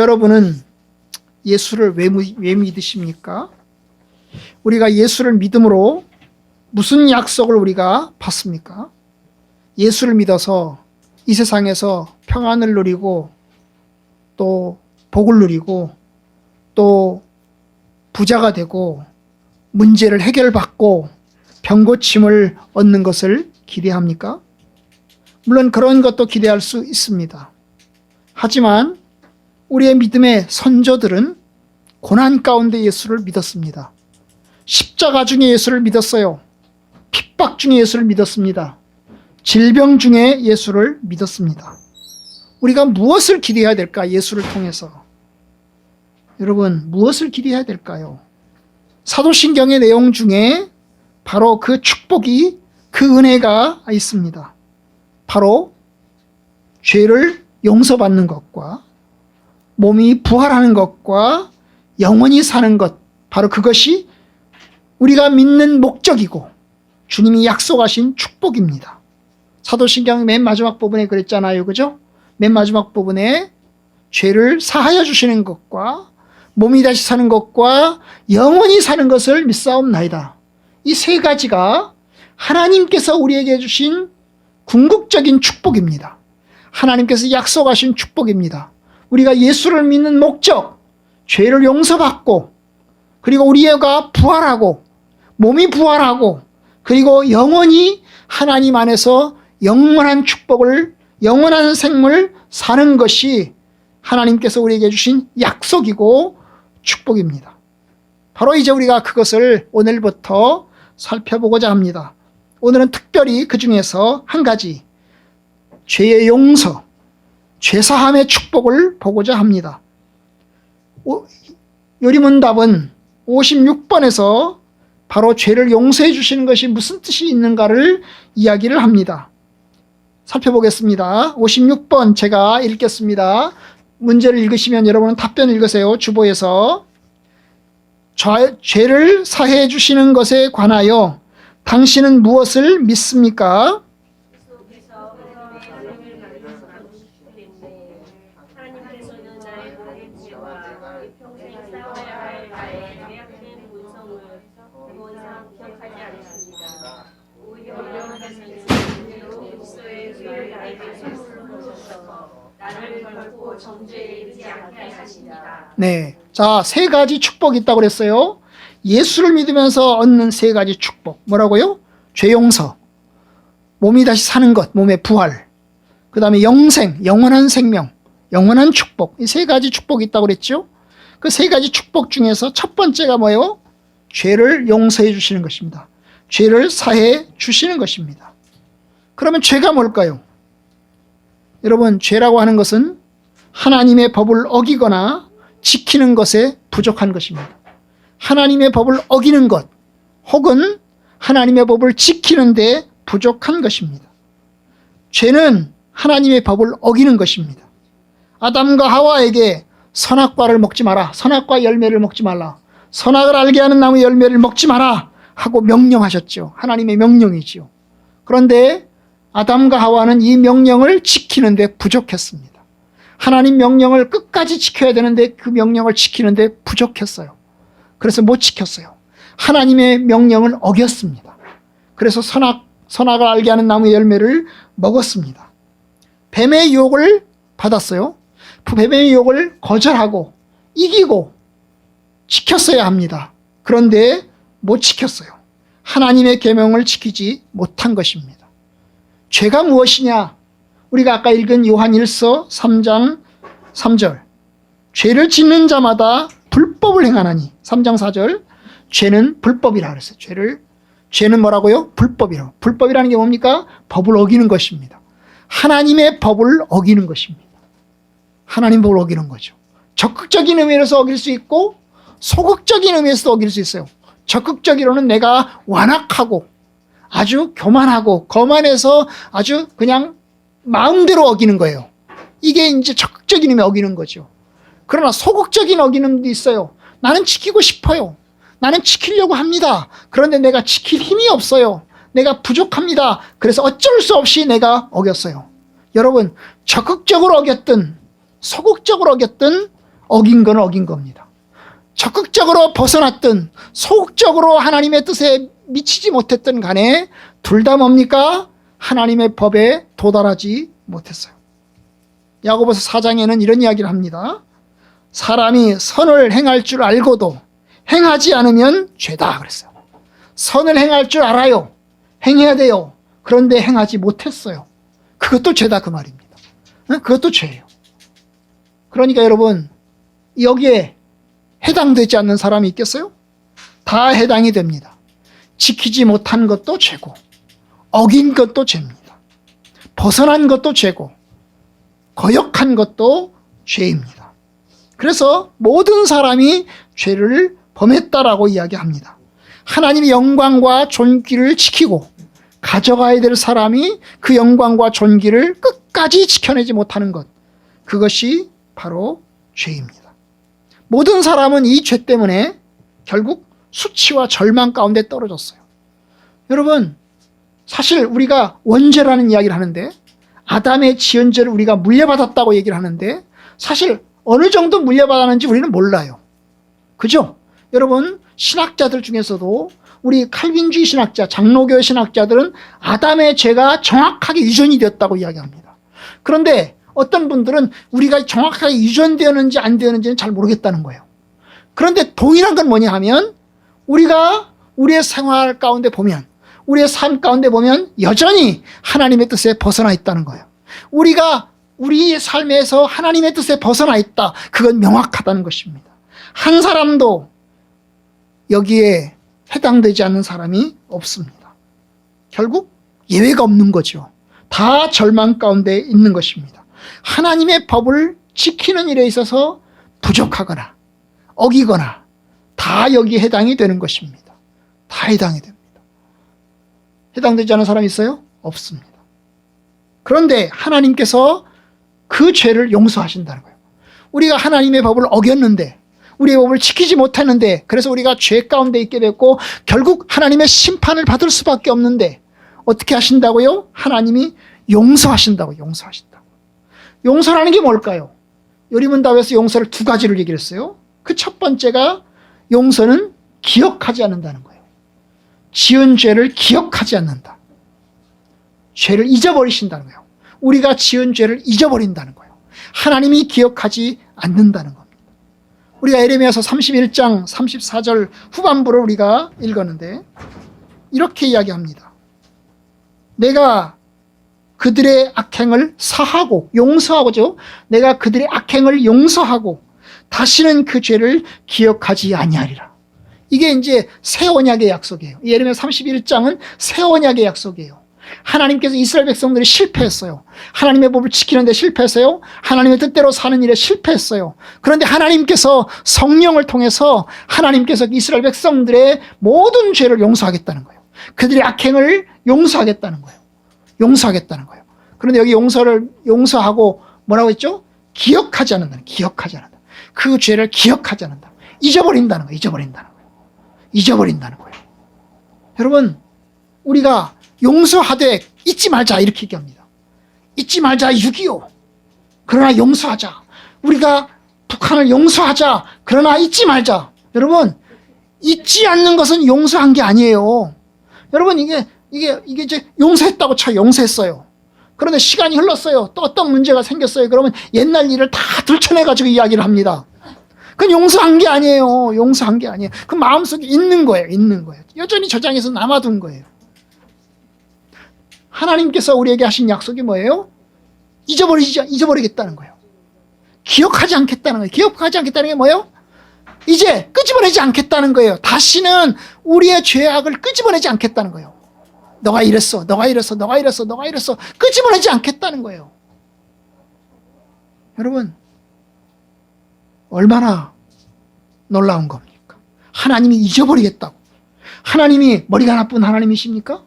여러분은 예수를 왜 믿으십니까? 우리가 예수를 믿음으로 무슨 약속을 우리가 받습니까? 예수를 믿어서 이 세상에서 평안을 누리고 또 복을 누리고 또 부자가 되고 문제를 해결받고 병고침을 얻는 것을 기대합니까? 물론 그런 것도 기대할 수 있습니다. 하지만 우리의 믿음의 선조들은 고난 가운데 예수를 믿었습니다. 십자가 중에 예수를 믿었어요. 핍박 중에 예수를 믿었습니다. 질병 중에 예수를 믿었습니다. 우리가 무엇을 기대해야 될까? 예수를 통해서. 여러분, 무엇을 기대해야 될까요? 사도신경의 내용 중에 바로 그 축복이, 그 은혜가 있습니다. 바로 죄를 용서받는 것과 몸이 부활하는 것과 영원히 사는 것, 바로 그것이 우리가 믿는 목적이고 주님이 약속하신 축복입니다. 사도신경 맨 마지막 부분에 그랬잖아요. 그죠? 맨 마지막 부분에 죄를 사하여 주시는 것과 몸이 다시 사는 것과 영원히 사는 것을 믿사옵나이다. 이 세 가지가 하나님께서 우리에게 주신 궁극적인 축복입니다. 하나님께서 약속하신 축복입니다. 우리가 예수를 믿는 목적, 죄를 용서받고 그리고 우리가 부활하고 몸이 부활하고 그리고 영원히 하나님 안에서 영원한 축복을, 영원한 생을 사는 것이 하나님께서 우리에게 주신 약속이고 축복입니다. 바로 이제 우리가 그것을 오늘부터 살펴보고자 합니다. 오늘은 특별히 그 중에서 한 가지, 죄의 용서, 죄사함의 축복을 보고자 합니다. 요리문답은 56번에서 바로 죄를 용서해 주시는 것이 무슨 뜻이 있는가를 이야기를 합니다. 살펴보겠습니다. 56번 제가 읽겠습니다. 문제를 읽으시면 여러분은 답변을 읽으세요. 주보에서. 죄를 사해 주시는 것에 관하여 당신은 무엇을 믿습니까? 네. 자, 세 가지 축복이 있다고 그랬어요. 예수를 믿으면서 얻는 세 가지 축복. 뭐라고요? 죄 용서, 몸이 다시 사는 것, 몸의 부활, 그 다음에 영생, 영원한 생명, 영원한 축복. 이 세 가지 축복이 있다고 그랬죠. 그 세 가지 축복 중에서 첫 번째가 뭐예요? 죄를 용서해 주시는 것입니다. 죄를 사해 주시는 것입니다. 그러면 죄가 뭘까요? 여러분, 죄라고 하는 것은 하나님의 법을 어기거나 지키는 것에 부족한 것입니다. 하나님의 법을 어기는 것 혹은 하나님의 법을 지키는 데 부족한 것입니다. 죄는 하나님의 법을 어기는 것입니다. 아담과 하와에게 선악과를 먹지 마라, 선악과 열매를 먹지 말라, 선악을 알게 하는 나무 열매를 먹지 마라 하고 명령하셨죠. 하나님의 명령이지요. 그런데 아담과 하와는 이 명령을 지키는 데 부족했습니다. 하나님 명령을 끝까지 지켜야 되는데 그 명령을 지키는데 부족했어요. 그래서 못 지켰어요. 하나님의 명령을 어겼습니다. 그래서 선악을 알게 하는 나무의 열매를 먹었습니다. 뱀의 유혹을 받았어요. 뱀의 유혹을 거절하고 이기고 지켰어야 합니다. 그런데 못 지켰어요. 하나님의 계명을 지키지 못한 것입니다. 죄가 무엇이냐? 우리가 아까 읽은 요한 1서 3장 3절. 죄를 짓는 자마다 불법을 행하나니. 3장 4절. 죄는 불법이라 그랬어요. 죄는 뭐라고요? 불법이라고. 불법이라는 게 뭡니까? 법을 어기는 것입니다. 하나님의 법을 어기는 것입니다. 하나님 법을 어기는 거죠. 적극적인 의미에서 어길 수 있고 소극적인 의미에서도 어길 수 있어요. 적극적으로는 내가 완악하고 아주 교만하고 거만해서 아주 그냥 마음대로 어기는 거예요. 이게 이제 적극적인 의미 어기는 거죠. 그러나 소극적인 어기는도 있어요. 나는 지키고 싶어요. 나는 지키려고 합니다. 그런데 내가 지킬 힘이 없어요. 내가 부족합니다. 그래서 어쩔 수 없이 내가 어겼어요. 여러분, 적극적으로 어겼든 소극적으로 어겼든 어긴 건 어긴 겁니다. 적극적으로 벗어났든 소극적으로 하나님의 뜻에 미치지 못했든 간에 둘 다 뭡니까? 하나님의 법에 도달하지 못했어요. 야고보서 4장에는 이런 이야기를 합니다. 사람이 선을 행할 줄 알고도 행하지 않으면 죄다 그랬어요. 선을 행할 줄 알아요. 행해야 돼요. 그런데 행하지 못했어요. 그것도 죄다 그 말입니다. 그것도 죄예요. 그러니까 여러분, 여기에 해당되지 않는 사람이 있겠어요? 다 해당이 됩니다. 지키지 못한 것도 죄고, 어긴 것도 죄입니다. 벗어난 것도 죄고, 거역한 것도 죄입니다. 그래서 모든 사람이 죄를 범했다라고 이야기합니다. 하나님의 영광과 존귀를 지키고 가져가야 될 사람이 그 영광과 존귀를 끝까지 지켜내지 못하는 것, 그것이 바로 죄입니다. 모든 사람은 이 죄 때문에 결국 수치와 절망 가운데 떨어졌어요. 여러분, 사실 우리가 원죄라는 이야기를 하는데, 아담의 지은 죄를 우리가 물려받았다고 얘기를 하는데, 사실 어느 정도 물려받았는지 우리는 몰라요. 그죠? 여러분, 신학자들 중에서도 우리 칼빈주의 신학자, 장로교 신학자들은 아담의 죄가 정확하게 유전이 되었다고 이야기합니다. 그런데 어떤 분들은 우리가 정확하게 유전되었는지 안 되었는지는 잘 모르겠다는 거예요. 그런데 동일한 건 뭐냐 하면, 우리가 우리의 생활 가운데 보면, 우리의 삶 가운데 보면 여전히 하나님의 뜻에 벗어나 있다는 거예요. 우리가 우리의 삶에서 하나님의 뜻에 벗어나 있다. 그건 명확하다는 것입니다. 한 사람도 여기에 해당되지 않는 사람이 없습니다. 결국 예외가 없는 거죠. 다 절망 가운데 있는 것입니다. 하나님의 법을 지키는 일에 있어서 부족하거나 어기거나 다 여기에 해당이 되는 것입니다. 다 해당이 됩니다. 해당되지 않은 사람이 있어요? 없습니다. 그런데 하나님께서 그 죄를 용서하신다는 거예요. 우리가 하나님의 법을 어겼는데, 우리의 법을 지키지 못했는데, 그래서 우리가 죄 가운데 있게 됐고 결국 하나님의 심판을 받을 수밖에 없는데 어떻게 하신다고요? 하나님이 용서하신다고. 용서하신다고. 용서라는 게 뭘까요? 요리문답에서 용서를 두 가지를 얘기를 했어요. 그 첫 번째가 용서는 기억하지 않는다는 거예요. 지은 죄를 기억하지 않는다. 죄를 잊어버리신다는 거예요. 우리가 지은 죄를 잊어버린다는 거예요. 하나님이 기억하지 않는다는 겁니다. 우리가 예레미야서 31장 34절 후반부를 우리가 읽었는데 이렇게 이야기합니다. 내가 그들의 악행을 사하고 용서하고죠. 내가 그들의 악행을 용서하고 다시는 그 죄를 기억하지 아니하리라. 이게 이제 새 언약의 약속이에요. 예레미야 31장은 새 언약의 약속이에요. 하나님께서 이스라엘 백성들이 실패했어요. 하나님의 법을 지키는 데 실패했어요. 하나님의 뜻대로 사는 일에 실패했어요. 그런데 하나님께서 성령을 통해서 하나님께서 이스라엘 백성들의 모든 죄를 용서하겠다는 거예요. 그들의 악행을 용서하겠다는 거예요. 용서하겠다는 거예요. 그런데 여기 용서하고 뭐라고 했죠? 기억하지 않는다는, 기억하지 않는다. 그 죄를 기억하지 않는다. 잊어버린다는 거예요. 잊어버린다는 거예요. 잊어버린다는 거예요. 여러분, 우리가 용서하되 잊지 말자 이렇게 얘기합니다. 잊지 말자 6.25. 그러나 용서하자. 우리가 북한을 용서하자. 그러나 잊지 말자. 여러분, 잊지 않는 것은 용서한 게 아니에요. 여러분, 이게 이제 용서했다고 쳐. 용서했어요. 그런데 시간이 흘렀어요. 또 어떤 문제가 생겼어요. 그러면 옛날 일을 다 들춰내가지고 이야기를 합니다. 그건 용서한 게 아니에요. 용서한 게 아니에요. 그 마음속에 있는 거예요. 있는 거예요. 여전히 저장해서 남아둔 거예요. 하나님께서 우리에게 하신 약속이 뭐예요? 잊어버리겠다는 거예요. 기억하지 않겠다는 거예요. 기억하지 않겠다는 게 뭐예요? 이제 끄집어내지 않겠다는 거예요. 다시는 우리의 죄악을 끄집어내지 않겠다는 거예요. 너가 이랬어, 너가 이랬어, 너가 이랬어, 너가 이랬어. 끄집어내지 않겠다는 거예요. 여러분, 얼마나 놀라운 겁니까? 하나님이 잊어버리겠다고. 하나님이 머리가 나쁜 하나님이십니까?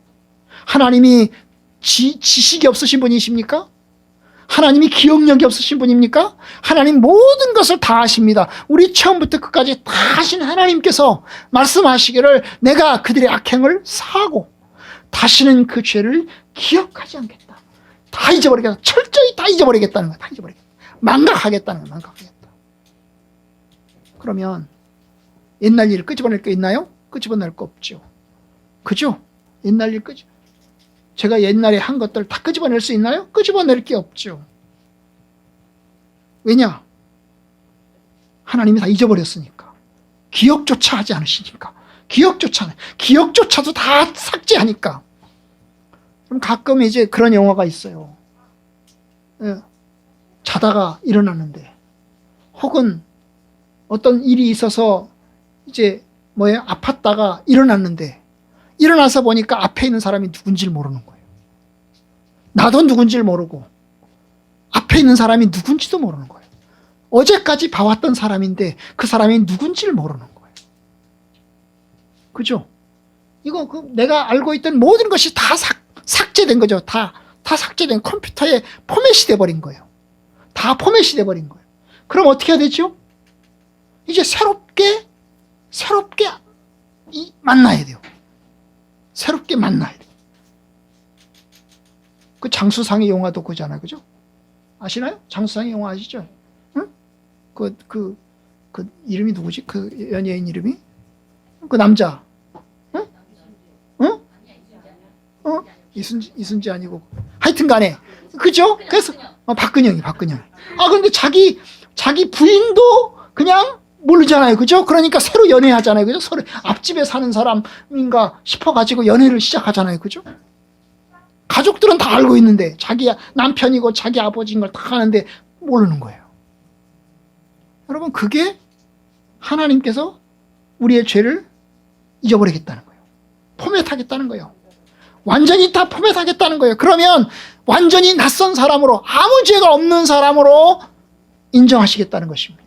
하나님이 지식이 없으신 분이십니까? 하나님이 기억력이 없으신 분입니까? 하나님 모든 것을 다 아십니다. 우리 처음부터 끝까지 다 아신 하나님께서 말씀하시기를 내가 그들의 악행을 사하고 다시는 그 죄를 기억하지 않겠다. 다 잊어버리겠다. 철저히 다 잊어버리겠다는 거야. 다 잊어버리겠다. 망각하겠다는 거야. 망각하겠다. 그러면 옛날 일을 끄집어낼 게 있나요? 끄집어낼 거 없죠. 그죠? 옛날 일 제가 옛날에 한 것들 다 끄집어낼 수 있나요? 끄집어낼 게 없죠. 왜냐? 하나님이 다 잊어버렸으니까. 기억조차 하지 않으시니까. 기억조차도 다 삭제하니까. 그럼 가끔 이제 그런 영화가 있어요. 자다가 일어났는데, 혹은 어떤 일이 있어서 이제 아팠다가 일어났는데, 일어나서 보니까 앞에 있는 사람이 누군지를 모르는 거예요. 나도 누군지를 모르고 앞에 있는 사람이 누군지도 모르는 거예요. 어제까지 봐왔던 사람인데 그 사람이 누군지를 모르는 거예요. 그죠? 이거 내가 알고 있던 모든 것이 다 삭제된 거죠. 다 삭제된 컴퓨터에 포맷이 돼버린 거예요. 다 포맷이 돼버린 거예요. 그럼 어떻게 해야 되죠? 이제 새롭게 만나야 돼요. 새롭게 만나야 돼요. 그 장수상의 영화도 그잖아요. 그죠? 아시나요? 장수상의 영화 아시죠? 응? 그 이름이 누구지? 그 연예인 이름이? 그 남자. 응? 응? 이순지 아니고. 하여튼 간에. 그죠? 그래서, 박근영이. 근데 자기 부인도 그냥 모르잖아요. 그죠? 그러니까 새로 연애하잖아요. 그죠? 서로 앞집에 사는 사람인가 싶어가지고 연애를 시작하잖아요. 그죠? 가족들은 다 알고 있는데, 자기 남편이고 자기 아버지인 걸 다 아는데 모르는 거예요. 여러분, 그게 하나님께서 우리의 죄를 잊어버리겠다는 거예요. 포맷하겠다는 거예요. 완전히 다 포맷하겠다는 거예요. 그러면 완전히 낯선 사람으로, 아무 죄가 없는 사람으로 인정하시겠다는 것입니다.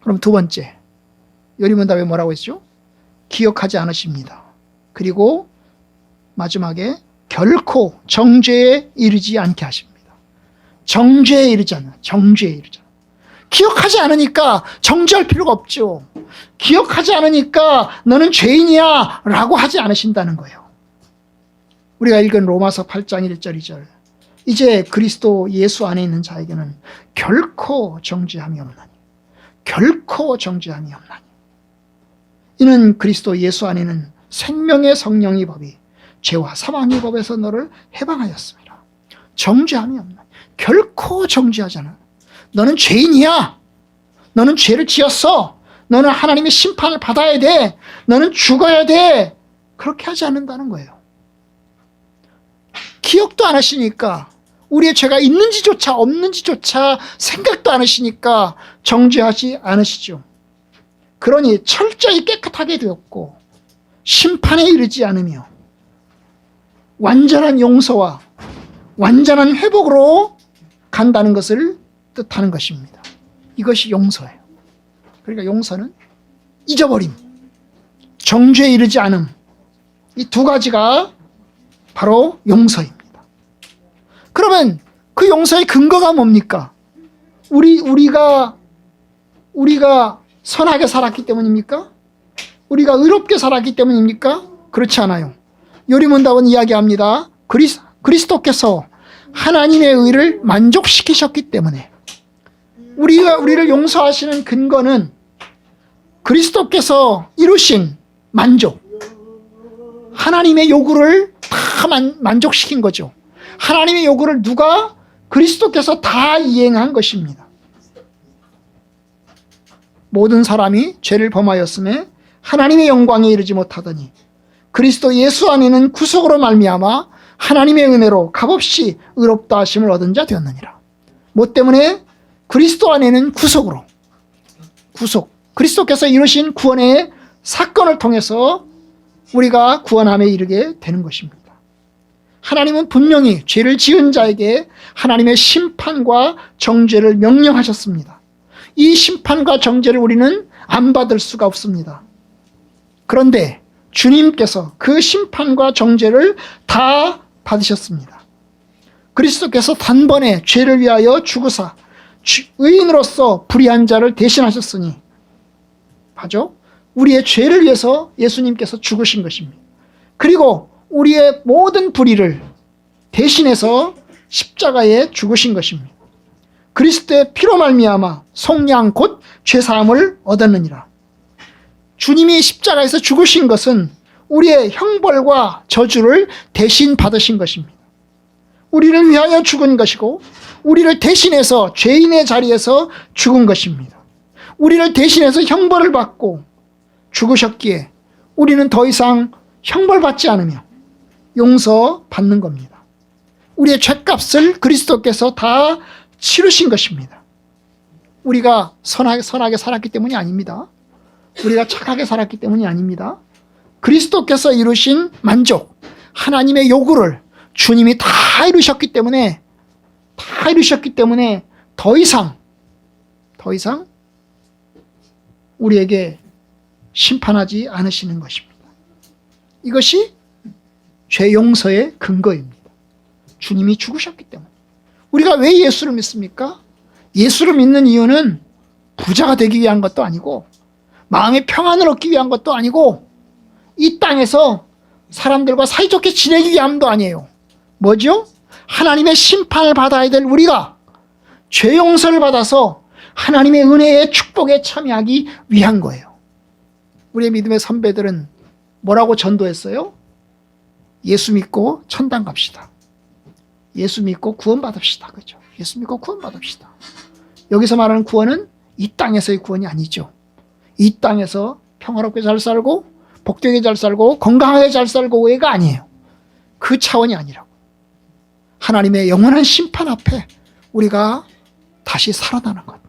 그럼 두 번째, 요리문답에 뭐라고 했죠? 기억하지 않으십니다. 그리고 마지막에 결코 정죄에 이르지 않게 하십니다. 정죄에 이르지 않아. 기억하지 않으니까 정죄할 필요가 없죠. 기억하지 않으니까 너는 죄인이야 라고 하지 않으신다는 거예요. 우리가 읽은 로마서 8장 1절 2절, 이제 그리스도 예수 안에 있는 자에게는 결코 정죄함이 없나니. 이는 그리스도 예수 안에는 생명의 성령의 법이 죄와 사망의 법에서 너를 해방하였습니다. 정죄함이 없나니. 결코 정죄하지 않아. 너는 죄인이야. 너는 죄를 지었어. 너는 하나님의 심판을 받아야 돼. 너는 죽어야 돼. 그렇게 하지 않는다는 거예요. 기억도 안 하시니까, 우리의 죄가 있는지조차 없는지조차 생각도 안 하시니까 정죄하지 않으시죠. 그러니 철저히 깨끗하게 되었고 심판에 이르지 않으며 완전한 용서와 완전한 회복으로 간다는 것을 뜻하는 것입니다. 이것이 용서예요. 그러니까 용서는 잊어버림, 정죄에 이르지 않음, 이 두 가지가 바로 용서입니다. 그러면 그 용서의 근거가 뭡니까? 우리가 선하게 살았기 때문입니까? 우리가 의롭게 살았기 때문입니까? 그렇지 않아요. 요리문답은 이야기합니다. 그리스도께서 하나님의 의를 만족시키셨기 때문에, 우리를 용서하시는 근거는 그리스도께서 이루신 만족, 하나님의 요구를 다 만족시킨 거죠. 하나님의 요구를 그리스도께서 다 이행한 것입니다. 모든 사람이 죄를 범하였음에 하나님의 영광에 이르지 못하더니 그리스도 예수 안에는 구속으로 말미암아 하나님의 은혜로 값없이 의롭다 하심을 얻은 자 되었느니라. 뭐 때문에? 그리스도 안에는 구속, 그리스도께서 이루신 구원의 사건을 통해서 우리가 구원함에 이르게 되는 것입니다. 하나님은 분명히 죄를 지은 자에게 하나님의 심판과 정죄를 명령하셨습니다. 이 심판과 정죄를 우리는 안 받을 수가 없습니다. 그런데 주님께서 그 심판과 정죄를 다 받으셨습니다. 그리스도께서 단번에 죄를 위하여 죽으사 의인으로서 불의한 자를 대신하셨으니, 맞죠? 우리의 죄를 위해서 예수님께서 죽으신 것입니다. 그리고 우리의 모든 불의를 대신해서 십자가에 죽으신 것입니다. 그리스도의 피로 말미암아 속량 곧 죄사함을 얻었느니라. 주님이 십자가에서 죽으신 것은 우리의 형벌과 저주를 대신 받으신 것입니다. 우리를 위하여 죽은 것이고 우리를 대신해서 죄인의 자리에서 죽은 것입니다. 우리를 대신해서 형벌을 받고 죽으셨기에 우리는 더 이상 형벌받지 않으며 용서받는 겁니다. 우리의 죄값을 그리스도께서 다 치르신 것입니다. 우리가 선하게 살았기 때문이 아닙니다. 우리가 착하게 살았기 때문이 아닙니다. 그리스도께서 이루신 만족, 하나님의 요구를 주님이 다 이루셨기 때문에 더 이상 우리에게 심판하지 않으시는 것입니다. 이것이 죄 용서의 근거입니다. 주님이 죽으셨기 때문에. 우리가 왜 예수를 믿습니까? 예수를 믿는 이유는 부자가 되기 위한 것도 아니고 마음의 평안을 얻기 위한 것도 아니고 이 땅에서 사람들과 사이좋게 지내기 위함도 아니에요. 뭐죠? 하나님의 심판을 받아야 될 우리가 죄 용서를 받아서 하나님의 은혜의 축복에 참여하기 위한 거예요. 우리의 믿음의 선배들은 뭐라고 전도했어요? 예수 믿고 천당 갑시다. 예수 믿고 구원받읍시다. 그죠? 예수 믿고 구원받읍시다. 여기서 말하는 구원은 이 땅에서의 구원이 아니죠. 이 땅에서 평화롭게 잘 살고 복되게 잘 살고 건강하게 잘 살고 가 아니에요. 그 차원이 아니라고. 하나님의 영원한 심판 앞에 우리가 다시 살아나는 것.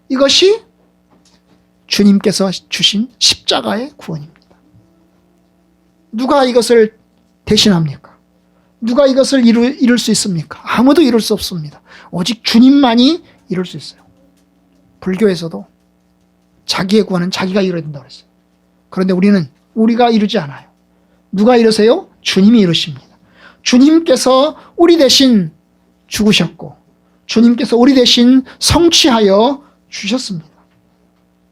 이것이 주님께서 주신 십자가의 구원입니다. 누가 이것을 대신합니까? 누가 이것을 이룰 수 있습니까? 아무도 이룰 수 없습니다. 오직 주님만이 이룰 수 있어요. 불교에서도 자기의 구원은 자기가 이뤄야 된다고 그랬어요. 그런데 우리가 이루지 않아요. 누가 이루세요? 주님이 이루십니다. 주님께서 우리 대신 죽으셨고 주님께서 우리 대신 성취하여 주셨습니다.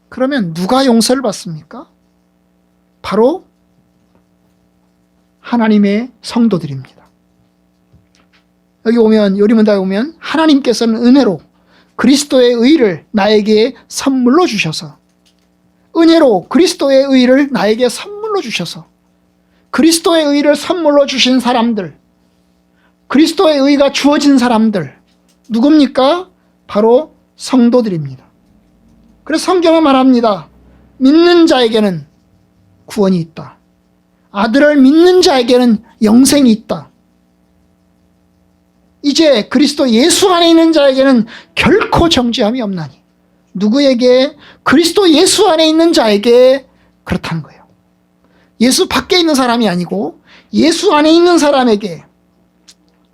그러면 누가 용서를 받습니까? 바로 하나님의 성도들입니다. 여기 오면 요리문답에 오면 하나님께서는 은혜로 그리스도의 의를 나에게 선물로 주셔서 은혜로 그리스도의 의를 나에게 선물로 주셔서 그리스도의 의를 선물로 주신 사람들, 그리스도의 의가 주어진 사람들 누굽니까? 바로 성도들입니다. 그래서 성경은 말합니다. 믿는 자에게는 구원이 있다. 아들을 믿는 자에게는 영생이 있다. 이제 그리스도 예수 안에 있는 자에게는 결코 정죄함이 없나니 누구에게? 그리스도 예수 안에 있는 자에게 그렇다는 거예요. 예수 밖에 있는 사람이 아니고 예수 안에 있는 사람에게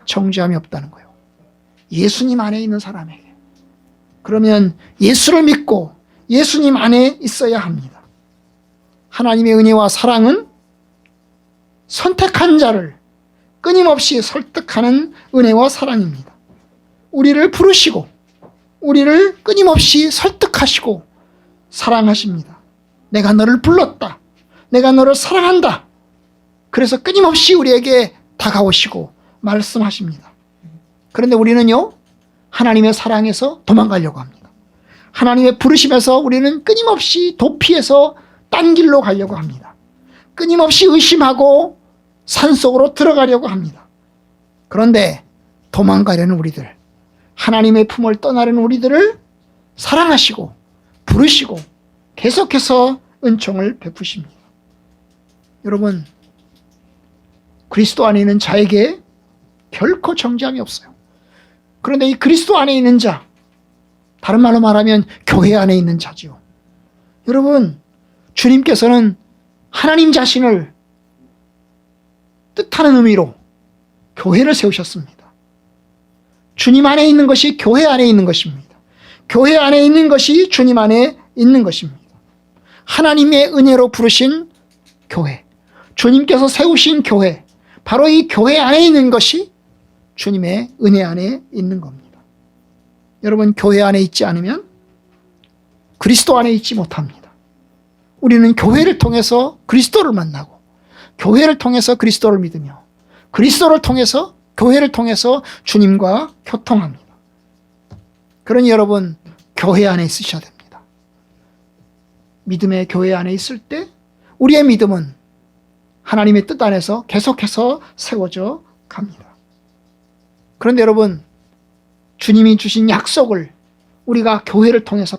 정죄함이 없다는 거예요. 예수님 안에 있는 사람에게. 그러면 예수를 믿고 예수님 안에 있어야 합니다. 하나님의 은혜와 사랑은 선택한 자를 끊임없이 설득하는 은혜와 사랑입니다. 우리를 부르시고 우리를 끊임없이 설득하시고 사랑하십니다. 내가 너를 불렀다. 내가 너를 사랑한다. 그래서 끊임없이 우리에게 다가오시고 말씀하십니다. 그런데 우리는요, 하나님의 사랑에서 도망가려고 합니다. 하나님의 부르심에서 우리는 끊임없이 도피해서 딴 길로 가려고 합니다. 끊임없이 의심하고 산속으로 들어가려고 합니다. 그런데 도망가려는 우리들, 하나님의 품을 떠나려는 우리들을 사랑하시고 부르시고 계속해서 은총을 베푸십니다. 여러분, 그리스도 안에 있는 자에게 결코 정죄함이 없어요. 그런데 이 그리스도 안에 있는 자, 다른 말로 말하면 교회 안에 있는 자지요. 여러분, 주님께서는 하나님 자신을 뜻하는 의미로 교회를 세우셨습니다. 주님 안에 있는 것이 교회 안에 있는 것입니다. 교회 안에 있는 것이 주님 안에 있는 것입니다. 하나님의 은혜로 부르신 교회, 주님께서 세우신 교회, 바로 이 교회 안에 있는 것이 주님의 은혜 안에 있는 겁니다. 여러분, 교회 안에 있지 않으면 그리스도 안에 있지 못합니다. 우리는 교회를 통해서 그리스도를 만나고 교회를 통해서 그리스도를 믿으며 그리스도를 통해서 교회를 통해서 주님과 교통합니다. 그러니 여러분, 교회 안에 있으셔야 됩니다. 믿음의 교회 안에 있을 때 우리의 믿음은 하나님의 뜻 안에서 계속해서 세워져 갑니다. 그런데 여러분, 주님이 주신 약속을 우리가 교회를 통해서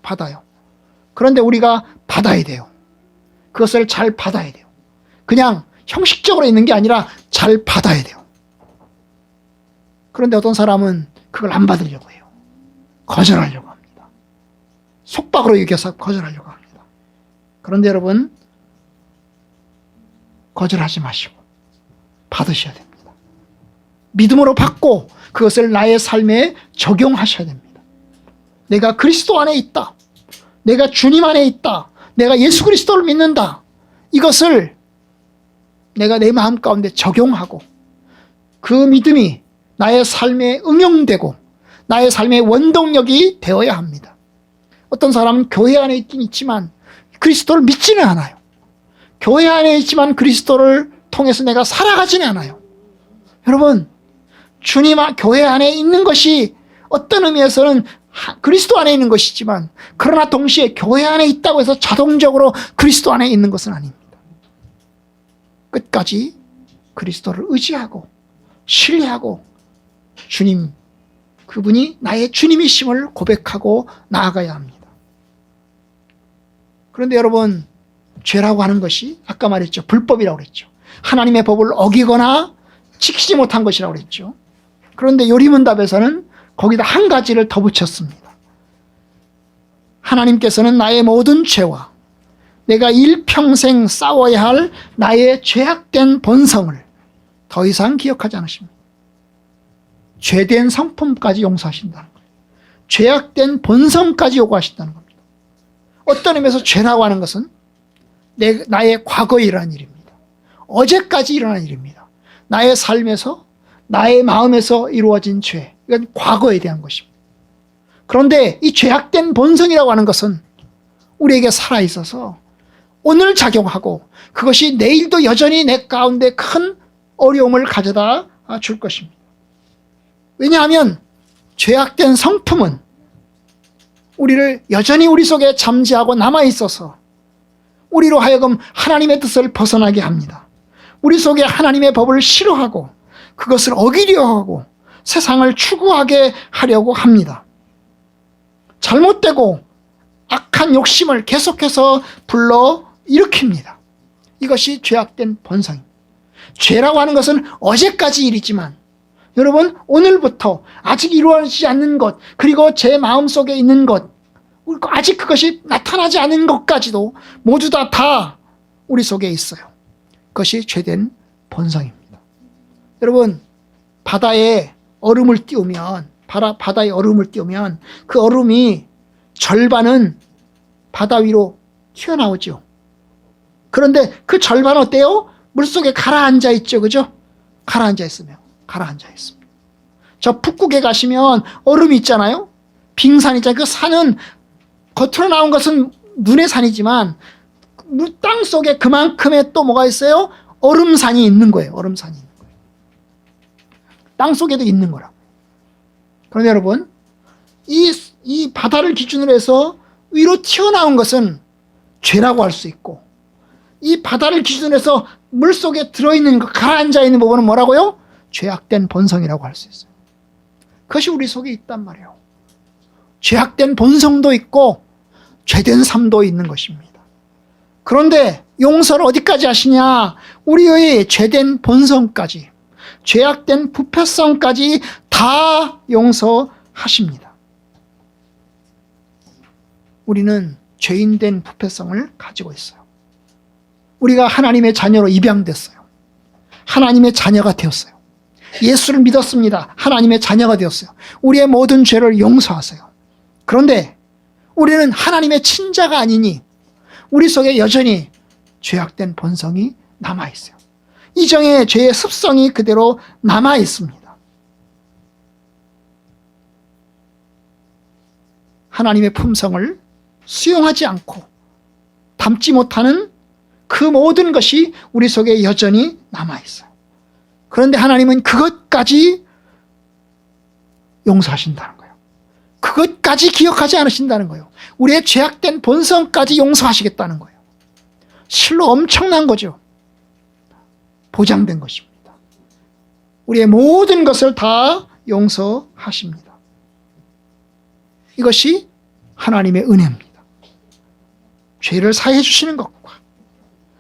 받아요. 그런데 우리가 받아야 돼요. 그것을 잘 받아야 돼요. 그냥 형식적으로 있는 게 아니라 잘 받아야 돼요. 그런데 어떤 사람은 그걸 안 받으려고 해요. 거절하려고 합니다. 속박으로 여겨서 거절하려고 합니다. 그런데 여러분, 거절하지 마시고 받으셔야 됩니다. 믿음으로 받고 그것을 나의 삶에 적용하셔야 됩니다. 내가 그리스도 안에 있다. 내가 주님 안에 있다. 내가 예수 그리스도를 믿는다. 이것을 내가 내 마음 가운데 적용하고 그 믿음이 나의 삶에 응용되고 나의 삶의 원동력이 되어야 합니다. 어떤 사람은 교회 안에 있긴 있지만 그리스도를 믿지는 않아요. 교회 안에 있지만 그리스도를 통해서 내가 살아가지는 않아요. 여러분, 주님 교회 안에 있는 것이 어떤 의미에서는 그리스도 안에 있는 것이지만, 그러나 동시에 교회 안에 있다고 해서 자동적으로 그리스도 안에 있는 것은 아닙니다. 끝까지 그리스도를 의지하고 신뢰하고 주님, 그분이 나의 주님이심을 고백하고 나아가야 합니다. 그런데 여러분, 죄라고 하는 것이 아까 말했죠. 불법이라고 그랬죠. 하나님의 법을 어기거나 지키지 못한 것이라고 그랬죠. 그런데 요리문답에서는 거기다 한 가지를 더 붙였습니다. 하나님께서는 나의 모든 죄와 내가 일평생 싸워야 할 나의 죄악된 본성을 더 이상 기억하지 않으십니다. 죄된 성품까지 용서하신다는 거예요. 죄악된 본성까지 요구하신다는 겁니다. 어떤 의미에서 죄라고 하는 것은 나의 과거에 일어난 일입니다. 어제까지 일어난 일입니다. 나의 삶에서, 나의 마음에서 이루어진 죄, 이건 과거에 대한 것입니다. 그런데 이 죄악된 본성이라고 하는 것은 우리에게 살아있어서 오늘 작용하고 그것이 내일도 여전히 내 가운데 큰 어려움을 가져다 줄 것입니다. 왜냐하면 죄악된 성품은 우리를 여전히 우리 속에 잠재하고 남아있어서 우리로 하여금 하나님의 뜻을 벗어나게 합니다. 우리 속에 하나님의 법을 싫어하고 그것을 어기려 하고 세상을 추구하게 하려고 합니다. 잘못되고 악한 욕심을 계속해서 불러 일으킵니다. 이것이 죄악된 본성입니다. 죄라고 하는 것은 어제까지 일이지만 여러분, 오늘부터 아직 이루어지지 않는 것, 그리고 제 마음속에 있는 것, 아직 그것이 나타나지 않은 것까지도 모두 다 우리 속에 있어요. 그것이 죄된 본성입니다. 여러분, 바다에 얼음을 띄우면 그 얼음이 절반은 바다 위로 튀어나오죠. 그런데 그 절반은 어때요? 물속에 가라앉아 있죠. 그죠? 가라앉아 있습니다. 저 북극에 가시면 얼음이 있잖아요. 빙산이 있잖아요. 그 산은 겉으로 나온 것은 눈의 산이지만 땅 속에 그만큼의 또 뭐가 있어요? 얼음산이 있는 거예요. 땅 속에도 있는 거라고. 그런데 여러분, 이 바다를 기준으로 해서 위로 튀어나온 것은 죄라고 할 수 있고, 이 바다를 기준으로 해서 물속에 들어있는 것, 가라앉아 있는 부분은 뭐라고요? 죄악된 본성이라고 할 수 있어요. 그것이 우리 속에 있단 말이에요. 죄악된 본성도 있고 죄된 삶도 있는 것입니다. 그런데 용서를 어디까지 하시냐? 우리의 죄된 본성까지, 죄악된 부패성까지 다 용서하십니다. 우리는 죄인된 부패성을 가지고 있어요. 우리가 하나님의 자녀로 입양됐어요. 하나님의 자녀가 되었어요. 예수를 믿었습니다. 하나님의 자녀가 되었어요. 우리의 모든 죄를 용서하세요. 그런데 우리는 하나님의 친자가 아니니 우리 속에 여전히 죄악된 본성이 남아있어요. 이정의 죄의 습성이 그대로 남아있습니다. 하나님의 품성을 수용하지 않고 담지 못하는 그 모든 것이 우리 속에 여전히 남아있어요. 그런데 하나님은 그것까지 용서하신다는 거예요. 그것까지 기억하지 않으신다는 거예요. 우리의 죄악된 본성까지 용서하시겠다는 거예요. 실로 엄청난 거죠. 보장된 것입니다. 우리의 모든 것을 다 용서하십니다. 이것이 하나님의 은혜입니다. 죄를 사해 주시는 것과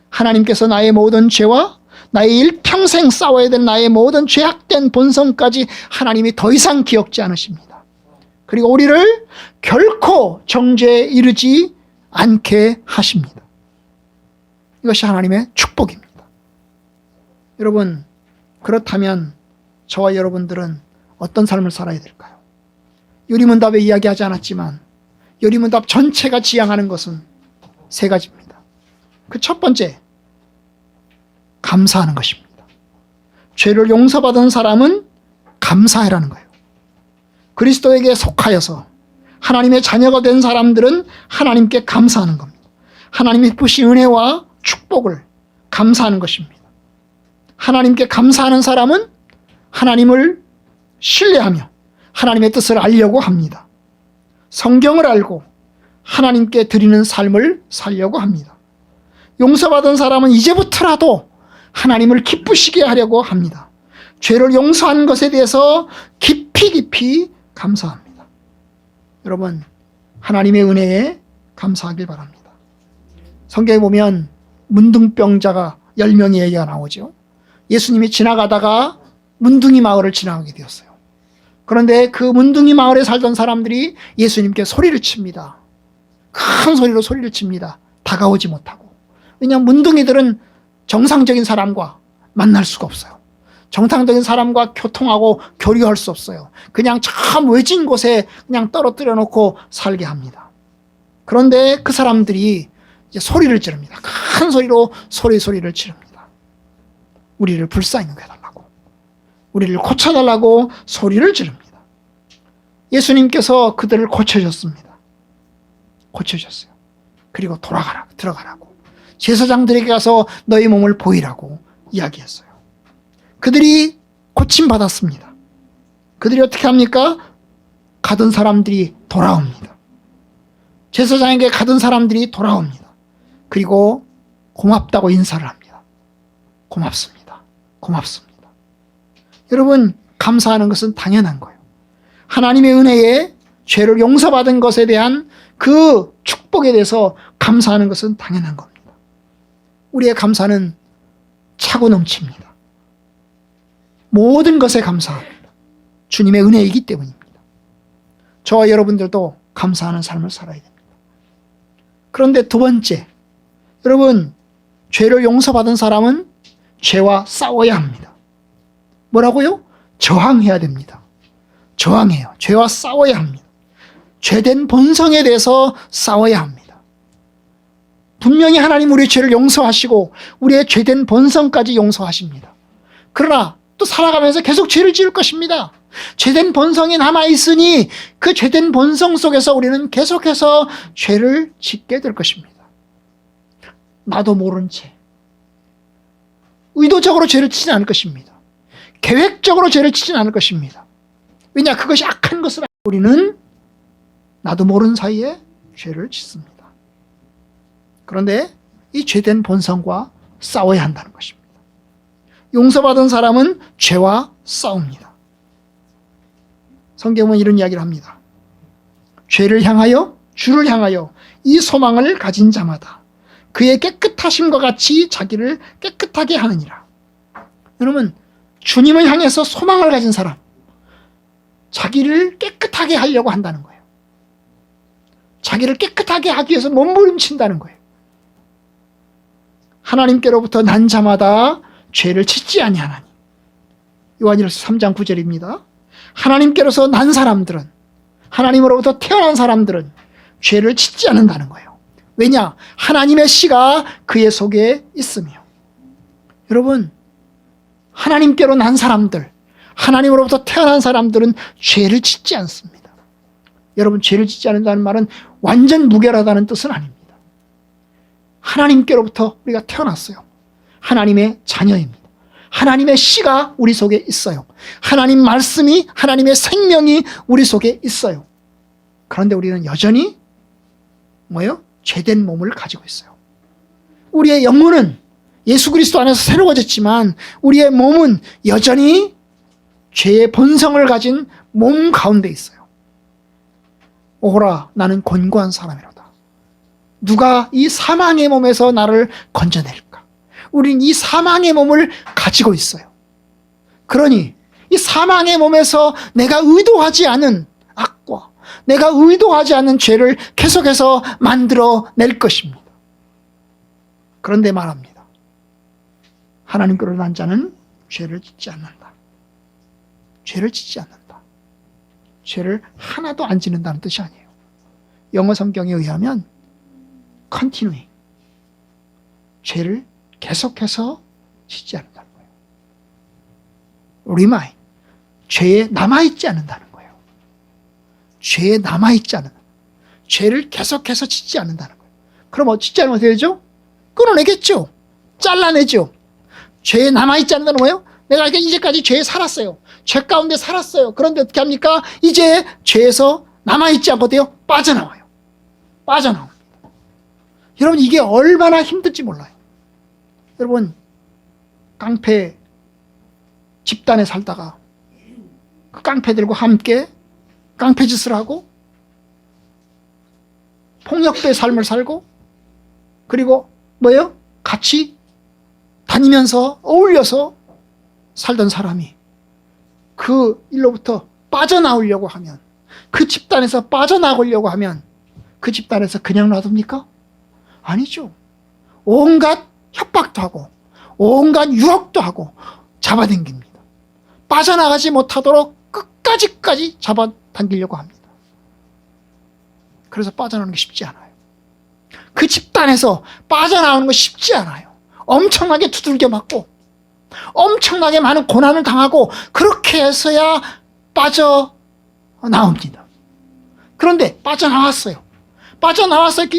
하나님께서 나의 모든 죄와 나의 일평생 싸워야 될 나의 모든 죄악된 본성까지 하나님이 더 이상 기억지 않으십니다. 그리고 우리를 결코 정죄에 이르지 않게 하십니다. 이것이 하나님의 축복입니다. 여러분, 그렇다면 저와 여러분들은 어떤 삶을 살아야 될까요? 요리문답에 이야기하지 않았지만 요리문답 전체가 지향하는 것은 세 가지입니다. 그 첫 번째, 감사하는 것입니다. 죄를 용서받은 사람은 감사해라는 거예요. 그리스도에게 속하여서 하나님의 자녀가 된 사람들은 하나님께 감사하는 겁니다. 하나님이 베푸신 은혜와 축복을 감사하는 것입니다. 하나님께 감사하는 사람은 하나님을 신뢰하며 하나님의 뜻을 알려고 합니다. 성경을 알고 하나님께 드리는 삶을 살려고 합니다. 용서받은 사람은 이제부터라도 하나님을 기쁘시게 하려고 합니다. 죄를 용서한 것에 대해서 깊이 감사합니다. 여러분, 하나님의 은혜에 감사하길 바랍니다. 성경에 보면 문둥병자가 10명의 얘기가 나오죠. 예수님이 지나가다가 문둥이 마을을 지나가게 되었어요. 그런데 그 문둥이 마을에 살던 사람들이 예수님께 소리를 칩니다. 큰 소리로 소리를 칩니다. 다가오지 못하고. 왜냐하면 문둥이들은 정상적인 사람과 만날 수가 없어요. 정상적인 사람과 교통하고 교류할 수 없어요. 그냥 참 외진 곳에 그냥 떨어뜨려 놓고 살게 합니다. 그런데 그 사람들이 이제 소리를 지릅니다. 큰 소리로 소리를 지릅니다. 우리를 불쌍히 여겨달라고, 우리를 고쳐달라고 소리를 지릅니다. 예수님께서 그들을 고쳐줬습니다. 고쳐줬어요. 그리고 들어가라고. 제사장들에게 가서 너희 몸을 보이라고 이야기했어요. 그들이 고침받았습니다. 그들이 어떻게 합니까? 가던 사람들이 돌아옵니다. 제사장에게 가던 사람들이 돌아옵니다. 그리고 고맙다고 인사를 합니다. 고맙습니다. 여러분, 감사하는 것은 당연한 거예요. 하나님의 은혜에 죄를 용서받은 것에 대한 그 축복에 대해서 감사하는 것은 당연한 겁니다. 우리의 감사는 차고 넘칩니다. 모든 것에 감사합니다. 주님의 은혜이기 때문입니다. 저와 여러분들도 감사하는 삶을 살아야 됩니다. 그런데 두 번째, 여러분, 죄를 용서받은 사람은 죄와 싸워야 합니다. 뭐라고요? 저항해야 됩니다. 저항해요. 죄와 싸워야 합니다. 죄된 본성에 대해서 싸워야 합니다. 분명히 하나님 우리의 죄를 용서하시고 우리의 죄된 본성까지 용서하십니다. 그러나 또 살아가면서 계속 죄를 지을 것입니다. 죄된 본성이 남아있으니 그 죄된 본성 속에서 우리는 계속해서 죄를 짓게 될 것입니다. 나도 모른 채 의도적으로 죄를 짓지는 않을 것입니다. 계획적으로 죄를 짓지는 않을 것입니다. 왜냐, 그것이 악한 것을 알고 우리는 나도 모르는 사이에 죄를 짓습니다. 그런데 이 죄된 본성과 싸워야 한다는 것입니다. 용서받은 사람은 죄와 싸웁니다. 성경은 이런 이야기를 합니다. 죄를 향하여, 주를 향하여 이 소망을 가진 자마다 그의 깨끗하심과 같이 자기를 깨끗하게 하느니라. 여러분, 주님을 향해서 소망을 가진 사람, 자기를 깨끗하게 하려고 한다는 거예요. 자기를 깨끗하게 하기 위해서 몸부림친다는 거예요. 하나님께로부터 난 자마다 죄를 짓지 아니하나니. 요한일서 3장 9절입니다. 하나님께로서 난 사람들은, 하나님으로부터 태어난 사람들은 죄를 짓지 않는다는 거예요. 왜냐? 하나님의 씨가 그의 속에 있으며. 여러분, 하나님께로 난 사람들, 하나님으로부터 태어난 사람들은 죄를 짓지 않습니다. 여러분, 죄를 짓지 않는다는 말은 완전 무결하다는 뜻은 아닙니다. 하나님께로부터 우리가 태어났어요. 하나님의 자녀입니다. 하나님의 씨가 우리 속에 있어요. 하나님 말씀이, 하나님의 생명이 우리 속에 있어요. 그런데 우리는 여전히 뭐예요? 죄된 몸을 가지고 있어요. 우리의 영혼은 예수 그리스도 안에서 새로워졌지만 우리의 몸은 여전히 죄의 본성을 가진 몸 가운데 있어요. 오호라 나는 곤고한 사람이로다. 누가 이 사망의 몸에서 나를 건져낼까? 우린 이 사망의 몸을 가지고 있어요. 그러니 이 사망의 몸에서 내가 의도하지 않은 악과 내가 의도하지 않는 죄를 계속해서 만들어낼 것입니다. 그런데 말합니다. 하나님께로 난 자는 죄를 짓지 않는다. 죄를 짓지 않는다. 죄를 하나도 안 짓는다는 뜻이 아니에요. 영어 성경에 의하면 continuing, 죄를 계속해서 짓지 않는다는 거예요. remind, 죄에 남아있지 않는다는 거예요. 죄에 남아있지 않는, 죄를 계속해서 짓지 않는다는 거예요. 그럼 짓지 않으면 어떻게 되죠? 끊어내겠죠. 잘라내죠. 죄에 남아있지 않는다는 거예요. 내가 이제까지 죄에 살았어요. 죄 가운데 살았어요. 그런데 어떻게 합니까? 이제 죄에서 남아있지 않고 돼요? 빠져나와요. 빠져나옵니다. 여러분 이게 얼마나 힘들지 몰라요. 여러분 깡패 집단에 살다가 그 깡패들과 함께 깡패 짓을 하고 폭력배의 삶을 살고 그리고 뭐예요? 같이 다니면서 어울려서 살던 사람이 그 일로부터 빠져나오려고 하면 그 집단에서 빠져나오려고 하면 그 집단에서 그냥 놔둡니까? 아니죠. 온갖 협박도 하고 온갖 유혹도 하고 잡아당깁니다. 빠져나가지 못하도록 끝까지 잡아당기려고 합니다. 그래서 빠져나오는 게 쉽지 않아요. 그 집단에서 빠져나오는 거 쉽지 않아요. 엄청나게 두들겨 맞고 엄청나게 많은 고난을 당하고 그렇게 해서야 빠져나옵니다. 그런데 빠져나왔어요.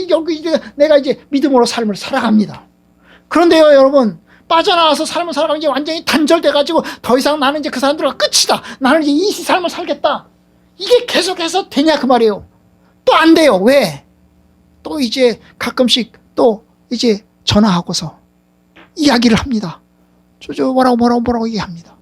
여기 이제 내가 이제 믿음으로 삶을 살아갑니다. 그런데요, 여러분, 빠져나와서 삶을 살아가면 이제 완전히 단절돼가지고 더 이상 나는 이제 그 사람들과 끝이다. 나는 이제 이 삶을 살겠다. 이게 계속해서 되냐 그 말이에요. 또 안 돼요. 왜? 또 이제 가끔씩 또 이제 전화하고서 이야기를 합니다. 뭐라고 얘기합니다.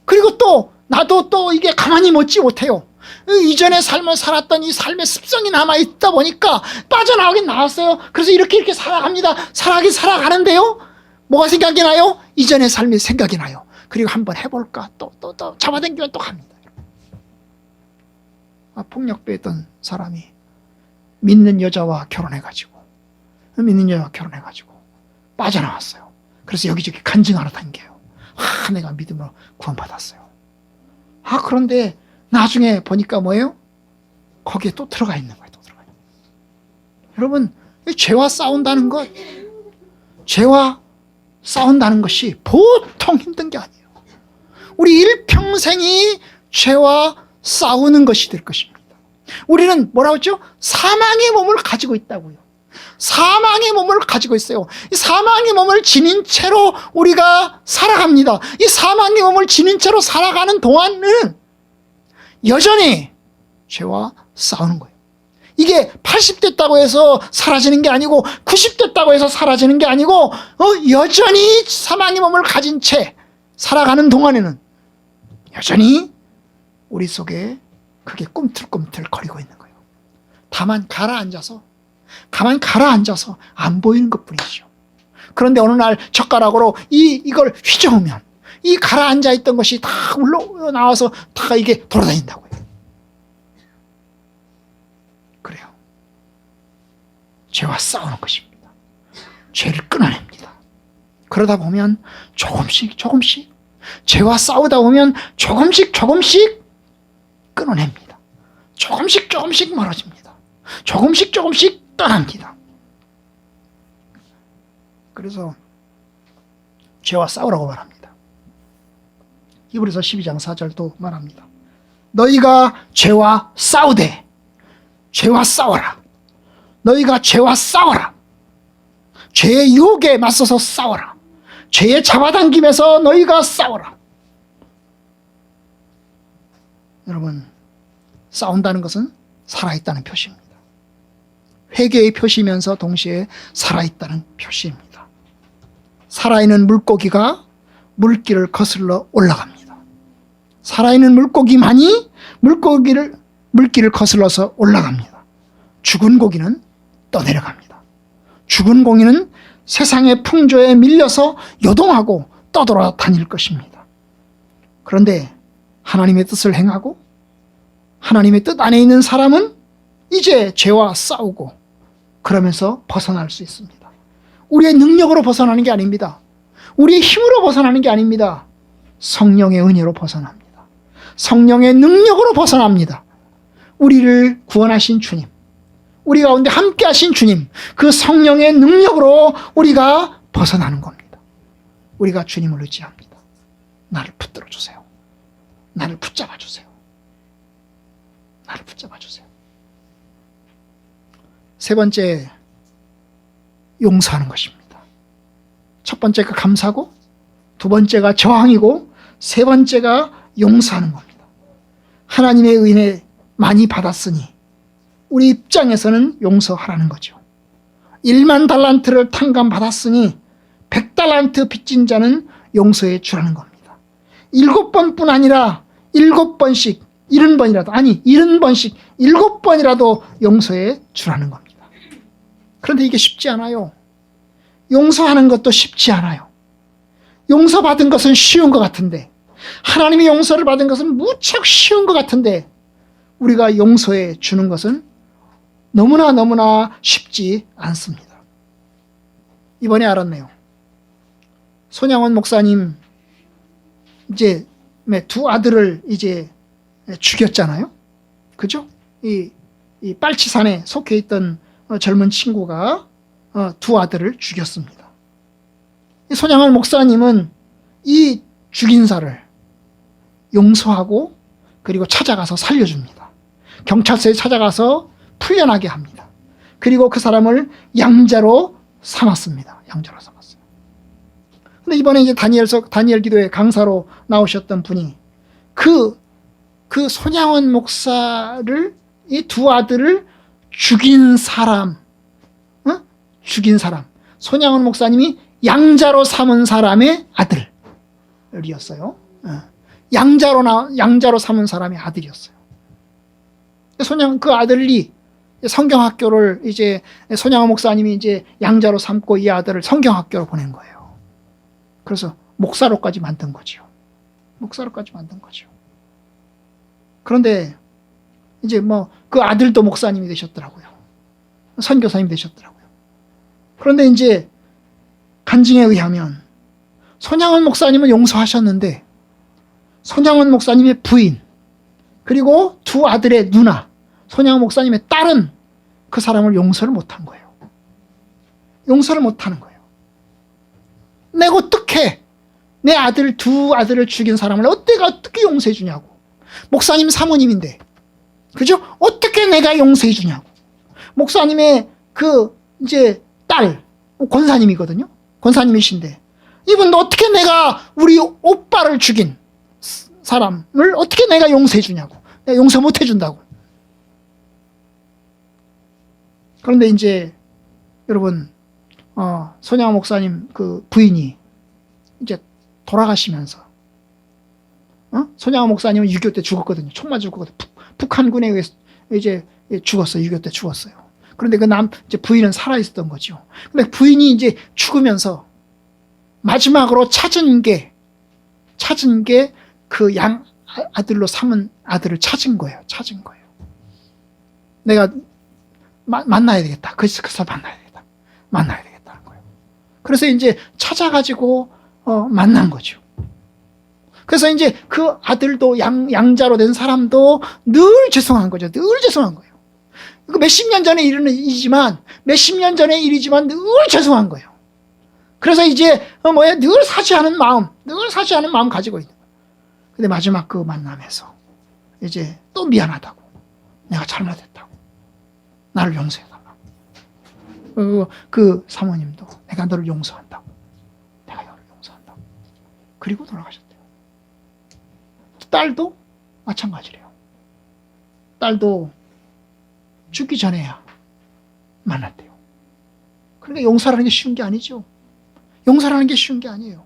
그리고 또 나도 또 이게 가만히 먹지 못해요. 이전에 삶을 살았던 이 삶의 습성이 남아있다 보니까 빠져나오긴 나왔어요. 그래서 이렇게 살아갑니다. 살아가는데요. 뭐가 생각이 나요? 이전의 삶이 생각이 나요. 그리고 한번 해볼까? 또 잡아당기면 또 합니다. 폭력배였던 사람이 믿는 여자와 결혼해가지고 빠져나왔어요. 그래서 여기저기 간증하러 다녀요. 내가 믿음으로 구원받았어요. 그런데 나중에 보니까 뭐예요? 거기에 또 들어가 있는 거예요. 여러분, 죄와 싸운다는 것이 보통 힘든 게 아니에요. 우리 일평생이 죄와 싸우는 것이 될 것입니다. 우리는 뭐라고 했죠? 사망의 몸을 가지고 있다고요. 사망의 몸을 가지고 있어요. 이 사망의 몸을 지닌 채로 우리가 살아갑니다. 이 사망의 몸을 지닌 채로 살아가는 동안은 여전히 죄와 싸우는 거예요. 이게 80 됐다고 해서 사라지는 게 아니고 90 됐다고 해서 사라지는 게 아니고 여전히 사망의 몸을 가진 채 살아가는 동안에는 여전히 우리 속에 그게 꿈틀꿈틀 거리고 있는 거예요. 다만 가라앉아서 안 보이는 것뿐이죠. 그런데 어느 날 젓가락으로 이걸 휘저으면 이 가라앉아 있던 것이 다 올라 나와서 다 이게 돌아다닌다고요. 그래요. 죄와 싸우는 것입니다. 죄를 끊어냅니다. 그러다 보면 조금씩 죄와 싸우다 보면 조금씩 끊어냅니다. 조금씩 멀어집니다. 조금씩 떠납니다. 그래서 죄와 싸우라고 말합니다. 히브리서 12장 4절도 말합니다. 너희가 죄와 싸우되 죄와 싸워라. 너희가 죄와 싸워라. 죄의 유혹에 맞서서 싸워라. 죄의 잡아당김에서 너희가 싸워라. 여러분, 싸운다는 것은 살아있다는 표시입니다. 회개의 표시면서 동시에 살아있다는 표시입니다. 살아있는 물고기가 물길을 거슬러 올라갑니다. 살아있는 물고기만이 물길을 거슬러서 올라갑니다. 죽은 고기는 떠내려갑니다. 죽은 고기는 세상의 풍조에 밀려서 요동하고 떠돌아다닐 것입니다. 그런데 하나님의 뜻을 행하고 하나님의 뜻 안에 있는 사람은 이제 죄와 싸우고 그러면서 벗어날 수 있습니다. 우리의 능력으로 벗어나는 게 아닙니다. 우리의 힘으로 벗어나는 게 아닙니다. 성령의 은혜로 벗어납니다. 성령의 능력으로 벗어납니다. 우리를 구원하신 주님, 우리 가운데 함께 하신 주님, 그 성령의 능력으로 우리가 벗어나는 겁니다. 우리가 주님을 의지합니다. 나를 붙들어 주세요. 나를 붙잡아 주세요. 나를 붙잡아 주세요. 세 번째, 용서하는 것입니다. 첫 번째가 감사고, 두 번째가 저항이고, 세 번째가 용서하는 겁니다. 하나님의 은혜 많이 받았으니 우리 입장에서는 용서하라는 거죠. 1만 달란트를 탕감받았으니 100달란트 빚진 자는 용서해 주라는 겁니다. 7번뿐 아니라 7번씩 70번이라도, 아니 70번씩 7번이라도 용서해 주라는 겁니다. 그런데 이게 쉽지 않아요. 용서하는 것도 쉽지 않아요. 용서받은 것은 쉬운 것 같은데, 하나님의 용서를 받은 것은 무척 쉬운 것 같은데, 우리가 용서해 주는 것은 너무나 쉽지 않습니다. 이번에 알았네요. 손양원 목사님 이제 두 아들을 이제 죽였잖아요. 그죠? 이 빨치산에 속해 있던 젊은 친구가 두 아들을 죽였습니다. 손양원 목사님은 이 죽인사를 용서하고 그리고 찾아가서 살려줍니다. 경찰서에 찾아가서 풀려나게 합니다. 그리고 그 사람을 양자로 삼았습니다. 양자로 삼았어요. 근데 이번에 이제 다니엘 기도회 강사로 나오셨던 분이 그 손양원 목사를, 이 두 아들을 죽인 사람, 손양원 목사님이 양자로 삼은 사람의 아들이었어요. 양자로 삼은 사람의 아들이었어요. 그 아들이 성경학교를 이제 손양원 목사님이 이제 양자로 삼고 이 아들을 성경학교로 보낸 거예요. 그래서 목사로까지 만든 거죠. 그런데 이제 그 아들도 목사님이 되셨더라고요. 선교사님이 되셨더라고요. 그런데 이제 간증에 의하면 손양원 목사님은 용서하셨는데 손양원 목사님의 부인 그리고 두 아들의 누나, 손양원 목사님의 딸은 그 사람을 용서를 못한 거예요. 용서를 못하는 거예요. 내가 어떻게 내 두 아들을 죽인 사람을 어떻게 용서해 주냐고. 목사님 사모님인데, 그죠? 어떻게 내가 용서해 주냐고. 목사님의 이제 딸, 권사님이거든요. 권사님이신데, 이분도 어떻게 내가 우리 오빠를 죽인 사람을 어떻게 내가 용서해 주냐고. 내가 용서 못 해준다고. 그런데 이제 여러분, 손양원 목사님 그 부인이 이제 돌아가시면서, 손양원 목사님은 6.25 때 죽었거든요. 총 맞아 죽었거든요. 북한군에 의해서 이제 죽었어요. 6.25 때 죽었어요. 그런데 이제 부인은 살아있었던 거죠. 근데 부인이 이제 죽으면서 마지막으로 찾은 게 그 아들로 삼은 아들을 찾은 거예요. 내가 만나야 되겠다. 그 사람 만나야 되겠다는 거예요. 그래서 이제 찾아가지고 만난 거죠. 그래서 이제 그 아들도 양자로 된 사람도 늘 죄송한 거죠. 늘 죄송한 거예요. 몇십 년 전의 일은 일이지만, 몇십 년 전의 일이지만 늘 죄송한 거예요. 그래서 이제 늘 사죄하는 마음 가지고 있는 거예요. 근데 마지막 그 만남에서 이제 또 미안하다고, 내가 잘못했다고, 나를 용서해달라고. 그 사모님도 내가 너를 용서한다고, 그리고 돌아가셨대요. 딸도 마찬가지래요. 딸도 죽기 전에야 만났대요. 그러니까 용서라는 게 쉬운 게 아니죠. 용서라는 게 쉬운 게 아니에요.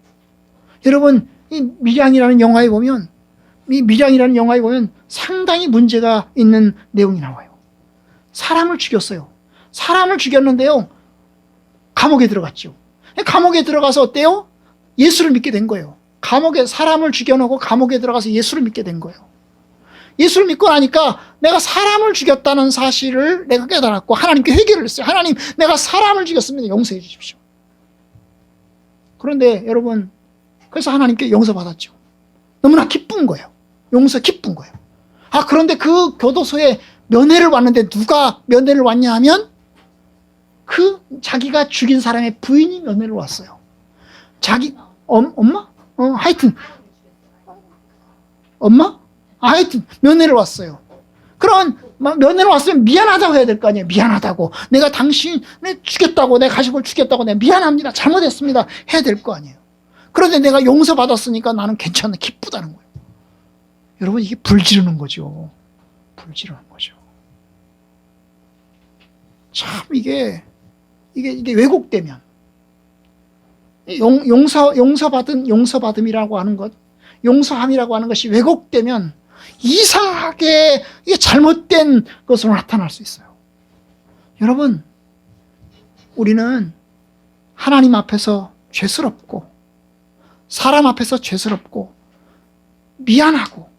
여러분, 이 밀양이라는 영화에 보면 상당히 문제가 있는 내용이 나와요. 사람을 죽였어요. 사람을 죽였는데요, 감옥에 들어갔죠. 감옥에 들어가서 어때요? 예수를 믿게 된 거예요. 감옥에 사람을 죽여놓고 감옥에 들어가서 예수를 믿게 된 거예요. 예수를 믿고 나니까 내가 사람을 죽였다는 사실을 내가 깨달았고 하나님께 회개를 했어요. 하나님, 내가 사람을 죽였습니다. 용서해 주십시오. 그런데 여러분, 그래서 하나님께 용서받았죠. 너무나 기쁜 거예요. 용서 기쁜 거예요. 그런데 그 교도소에 면회를 왔는데 누가 면회를 왔냐 하면 자기가 죽인 사람의 부인이 면회를 왔어요. 자기 엄마? 하여튼 엄마? 하여튼 면회를 왔어요. 그런 면회를 왔으면 미안하다고 해야 될 거 아니에요. 미안하다고. 내가 당신을 죽였다고, 내 가족을 죽였다고, 내가 미안합니다. 잘못했습니다. 해야 될 거 아니에요. 그런데 내가 용서받았으니까 나는 괜찮아. 기쁘다는 거예요. 여러분, 이게 불지르는 거죠. 불지르는 거죠. 참 이게 왜곡되면 용서받음이라고 하는 것, 용서함이라고 하는 것이 왜곡되면 이상하게 이게 잘못된 것으로 나타날 수 있어요. 여러분, 우리는 하나님 앞에서 죄스럽고 사람 앞에서 죄스럽고 미안하고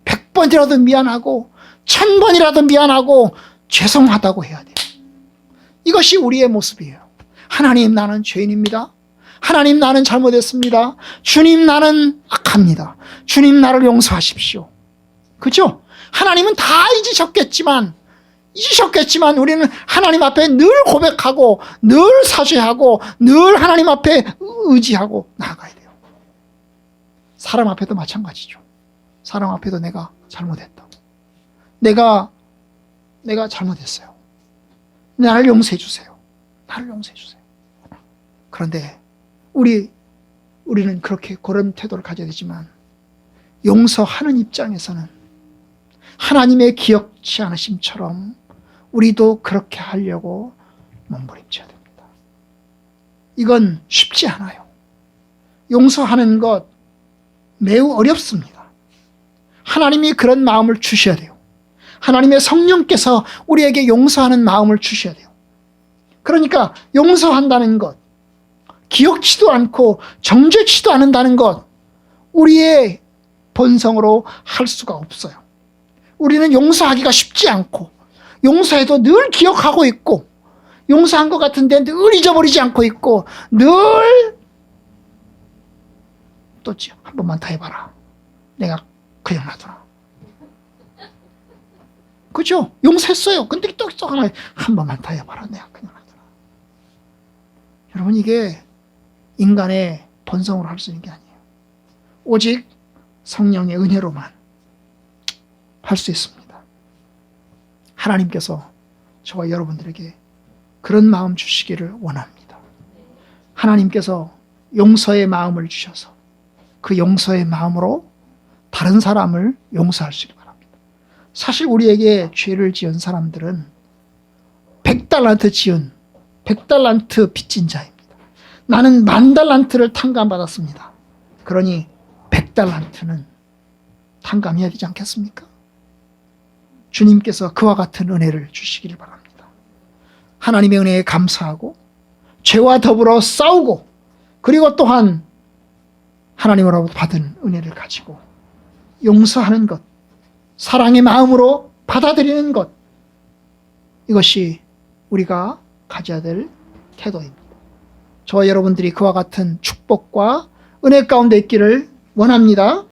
100번이라도 미안하고 1000번이라도 미안하고 죄송하다고 해야 돼요. 이것이 우리의 모습이에요. 하나님, 나는 죄인입니다. 하나님, 나는 잘못했습니다. 주님, 나는 악합니다. 주님, 나를 용서하십시오. 그죠? 하나님은 다 잊으셨겠지만 우리는 하나님 앞에 늘 고백하고 늘 사죄하고 늘 하나님 앞에 의지하고 나아가야 돼요. 사람 앞에도 마찬가지죠. 사람 앞에도 내가 잘못했다. 내가 잘못했어요. 나를 용서해 주세요. 나를 용서해 주세요. 그런데 우리는 그런 태도를 가져야 되지만 용서하는 입장에서는 하나님의 기억치 않으심처럼 우리도 그렇게 하려고 몸부림쳐야 됩니다. 이건 쉽지 않아요. 용서하는 것 매우 어렵습니다. 하나님이 그런 마음을 주셔야 돼요. 하나님의 성령께서 우리에게 용서하는 마음을 주셔야 돼요. 그러니까 용서한다는 것, 기억치도 않고 정죄치도 않는다는 것, 우리의 본성으로 할 수가 없어요. 우리는 용서하기가 쉽지 않고 용서해도 늘 기억하고 있고 용서한 것 같은데 늘 잊어버리지 않고 있고 늘 또 한 번만 더 해봐라. 내가 그냥 놔두라. 그죠? 용서했어요. 근데 또 하나 한 번만 더 해봐라. 내가 그냥 놔두라. 여러분, 이게 인간의 본성으로 할 수 있는 게 아니에요. 오직 성령의 은혜로만 할 수 있습니다. 하나님께서 저와 여러분들에게 그런 마음 주시기를 원합니다. 하나님께서 용서의 마음을 주셔서 그 용서의 마음으로 다른 사람을 용서할 수 있기 바랍니다. 사실 우리에게 죄를 지은 사람들은 100달란트 빚진 자입니다. 나는 10,000달란트를 탕감받았습니다. 그러니 100달란트는 탕감해야 되지 않겠습니까? 주님께서 그와 같은 은혜를 주시기를 바랍니다. 하나님의 은혜에 감사하고 죄와 더불어 싸우고 그리고 또한 하나님으로부터 받은 은혜를 가지고 용서하는 것, 사랑의 마음으로 받아들이는 것, 이것이 우리가 가져야 될 태도입니다. 저와 여러분들이 그와 같은 축복과 은혜 가운데 있기를 원합니다.